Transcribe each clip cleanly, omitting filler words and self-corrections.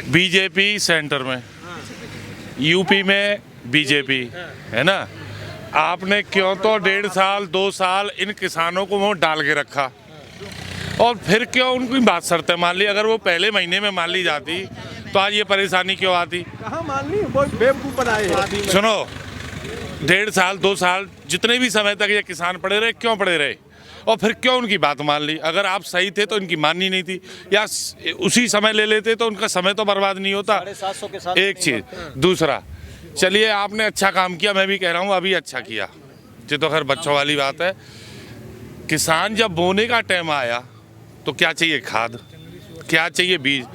BJP centre में, UP में BJP, है ना। आपने क्यों तो 1.5 साल 2 साल इन किसानों को वोट डाल के रखा, और फिर क्यों उनकी बात शर्तें मान ली। अगर वो पहले महीने में मान ली जाती तो आज ये परेशानी क्यों आती। कहाँ मान ली, वो बेवकूफ बनाए हैं। सुनो, 1.5 साल 2 साल जितने भी समय तक ये किसान पड़े रहे, क्यों पड़े रहे, और फिर क्यों उनकी बात मान ली। अगर आप सही थे तो इनकी माननी नहीं थी, या उसी समय ले लेते तो उनका समय तो बर्बाद नहीं होता। 750 के साथ एक चीज। दूसरा, चलिए आपने अच्छा काम किया, मैं भी कह रहा हूँ अभी अच्छा किया, ये तो खैर बच्चों वाली बात है। किसान जब बोने का टाइम आया तो क्या चाहिए, खाद, क्या चाहिए, बीज।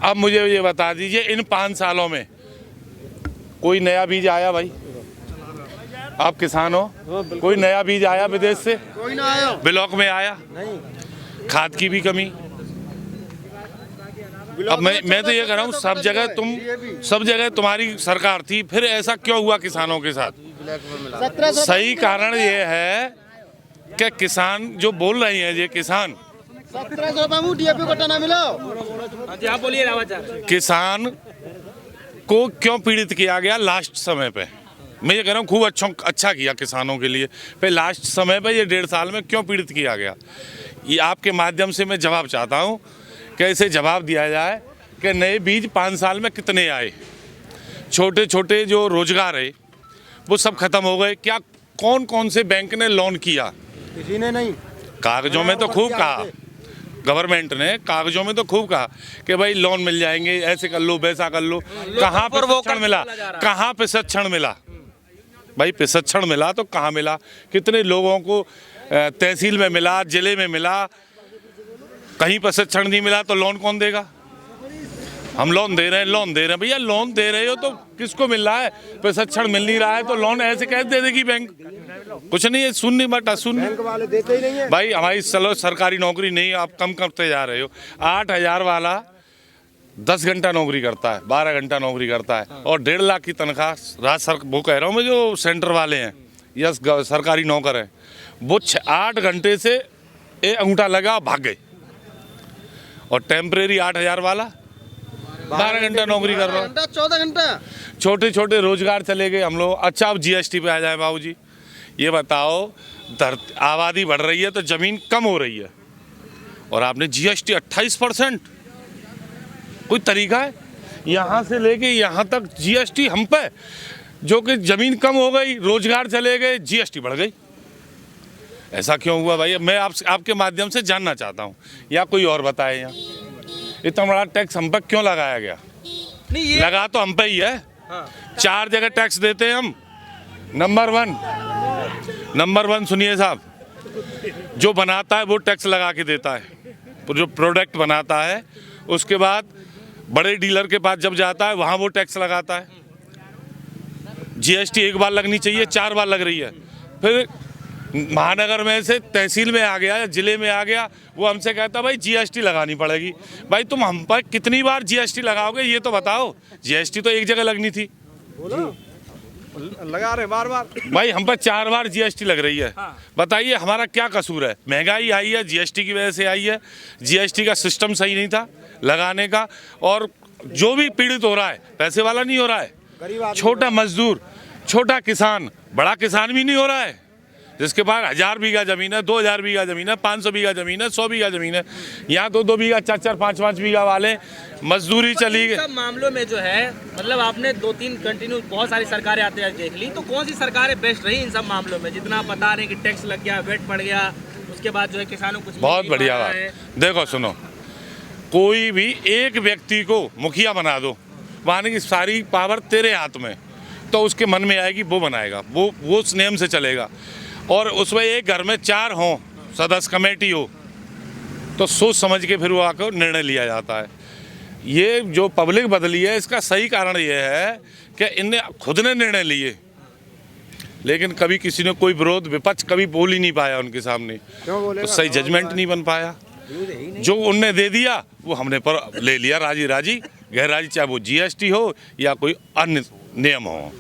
अब मुझे ये बता दीजिए, इन 5 सालों में कोई नया बीज आया भाई? आप किसान हो, कोई नया बीज आया विदेश से? कोई ना आया, ब्लॉक में आया नहीं। खाद की भी कमी। अब मैं तो ये कह रहा हूँ, सब जगह तुम्हारी सरकार थी, फिर ऐसा क्यों हुआ किसानों के साथ? सही कारण ये है कि किसान जो बोल रहे हैं, ये किसान 1700 डीएपी को टना मिला। आप बोलिए। किसान को क्यों पीड़ित किया गया लास्ट समय पे? मैं ये कह रहा हूँ खूब अच्छा किया किसानों के लिए, फिर लास्ट समय पे ये 1.5 साल में क्यों पीड़ित किया गया, ये आपके माध्यम से मैं जवाब चाहता हूँ। कैसे जवाब दिया जाए कि नए बीज 5 साल में कितने आए, छोटे छोटे जो रोजगार है वो सब खत्म हो गए। क्या कौन कौन से बैंक ने लोन किया? किसी ने नहीं। कागजों में तो खूब कहा, गवर्नमेंट ने कागजों में तो खूब कहा कि भाई लोन मिल जाएंगे, ऐसे कर लो वैसा कर लो। कहाँ पर प्रशिक्षण मिला, कहाँ प्रशिक्षण मिला भाई? प्रशिक्षण मिला तो कहाँ मिला? कितने लोगों को तहसील में मिला, जिले में मिला, कहीं प्रशिक्षण नहीं मिला तो लोन कौन देगा? हम लोन दे रहे हैं भैया, लोन दे रहे हो तो किसको मिल रहा है? प्रशिक्षण मिल नहीं रहा है तो लोन ऐसे कैसे दे देगी बैंक? कुछ नहीं है, शून्य बटा शून्य। बैंक वाले देते ही नहीं है भाई। हमारी चलो सरकारी नौकरी नहीं, आप कम करते जा रहे हो। 8,000 वाला 10 घंटा नौकरी करता है, 12 घंटा नौकरी करता है, और 1.5 लाख की तनख्वाह वो कह रहा हूँ मैं, जो सेंटर वाले हैं या सरकारी नौकर हैं, वो 8 घंटे से अंगूठा लगा भाग गए, और टेम्परेरी 8,000 वाला 12 घंटा नौकरी कर रहा हूँ, 14 घंटा। छोटे छोटे रोजगार चले गए हम लोग। अच्छा, अब जीएसटी पे आ जाए बाबूजी, ये बताओ, आबादी बढ़ रही है तो जमीन कम हो रही है, और आपने जीएसटी 28%। कोई तरीका है? यहाँ से लेके यहाँ तक जीएसटी हम पे, जो कि जमीन कम हो गई, रोजगार चले गए, जीएसटी बढ़ गई। ऐसा क्यों हुआ भाई? मैं आपके माध्यम से जानना चाहता हूँ, या कोई और बताए। यहाँ इतना बड़ा टैक्स हम पे क्यों लगाया गया? नहीं, लगा तो हम पे ही है। 4 जगह टैक्स देते हैं हम। नंबर वन सुनिए साहब, जो बनाता है वो टैक्स लगा के देता है, जो प्रोडक्ट बनाता है, उसके बाद बड़े डीलर के पास जब जाता है वहाँ वो टैक्स लगाता है। जीएसटी 1 बार लगनी चाहिए, 4 बार लग रही है। फिर महानगर में से तहसील में आ गया या जिले में आ गया, वो हमसे कहता भाई जीएसटी लगानी पड़ेगी। भाई तुम हम पर कितनी बार जीएसटी लगाओगे ये तो बताओ? जीएसटी तो एक जगह लगनी थी, लगा रहे बार बार। भाई हम पर 4 बार जीएसटी लग रही है। बताइए हमारा क्या कसूर है? महंगाई आई है, जीएसटी की वजह से आई है। जीएसटी का सिस्टम सही नहीं था लगाने का, और जो भी पीड़ित हो रहा है पैसे वाला नहीं हो रहा है, छोटा मजदूर, छोटा किसान, बड़ा किसान भी नहीं हो रहा है, जिसके पास 1000 बीघा जमीन है, 2000 बीघा जमीन है, 500 बीघा जमीन है, 100 बीघा जमीन है। यहाँ तो 2 बीघा 4-4 5-5 बीघा वाले मजदूरी चली गई। सब मामलों में जो है, मतलब आपने 2-3 कंटिन्यू बहुत सारी सरकारें आते हैं देख ली, तो कौन सी सरकारें बेस्ट रही इन सब मामलों में? जितना आप बता रहे हैं कि टैक्स लग गया, वेट बढ़ गया, उसके बाद जो है किसानों को कुछ बहुत बढ़िया बात। देखो सुनो, कोई भी एक व्यक्ति को मुखिया बना दो, माने की सारी पावर तेरे हाथ में, तो उसके मन में आएगी वो बनाएगा, वो उस नियम से चलेगा। और उसमें एक घर में 4 हों सदस्य, कमेटी हो, तो सोच समझ के फिर वो आकर निर्णय लिया जाता है। ये जो पब्लिक बदली है, इसका सही कारण ये है कि इनने खुद ने निर्णय लिए, लेकिन कभी किसी ने कोई विरोध विपक्ष कभी बोल ही नहीं पाया उनके सामने, तो सही जजमेंट नहीं बन पाया। जो उनने दे दिया वो हमने पर ले लिया, राजी राजी गैर राजी, चाहे वो जीएसटी हो या कोई अन्य नियम हो।